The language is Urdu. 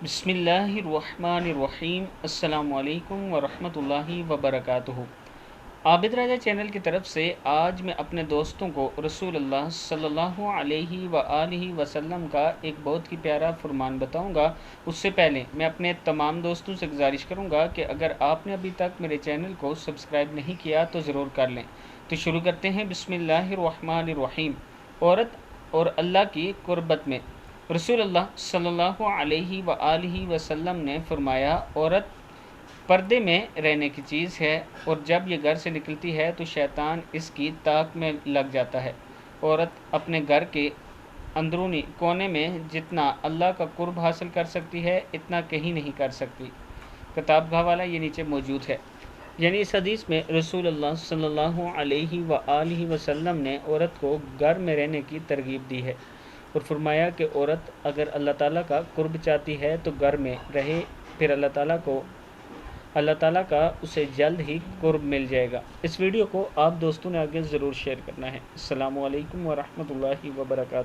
بسم اللہ الرحمن الرحیم۔ السلام علیکم ورحمۃ اللہ وبرکاتہ۔ عابد راجہ چینل کی طرف سے آج میں اپنے دوستوں کو رسول اللہ صلی اللہ علیہ وآلہ وسلم کا ایک بہت ہی پیارا فرمان بتاؤں گا۔ اس سے پہلے میں اپنے تمام دوستوں سے گزارش کروں گا کہ اگر آپ نے ابھی تک میرے چینل کو سبسکرائب نہیں کیا تو ضرور کر لیں۔ تو شروع کرتے ہیں۔ بسم اللہ الرحمن الرحیم۔ عورت اور اللہ کی قربت میں رسول اللہ صلی اللہ علیہ وآلہ وسلم نے فرمایا، عورت پردے میں رہنے کی چیز ہے، اور جب یہ گھر سے نکلتی ہے تو شیطان اس کی طاق میں لگ جاتا ہے۔ عورت اپنے گھر کے اندرونی کونے میں جتنا اللہ کا قرب حاصل کر سکتی ہے اتنا کہیں نہیں کر سکتی۔ کتاب کا حوالہ یہ نیچے موجود ہے۔ یعنی اس حدیث میں رسول اللہ صلی اللہ علیہ وآلہ وسلم نے عورت کو گھر میں رہنے کی ترغیب دی ہے، اور فرمایا کہ عورت اگر اللہ تعالیٰ کا قرب چاہتی ہے تو گھر میں رہے، پھر اللہ تعالیٰ کا اسے جلد ہی قرب مل جائے گا۔ اس ویڈیو کو آپ دوستوں نے آگے ضرور شیئر کرنا ہے۔ السلام علیکم ورحمۃ اللہ وبرکاتہ۔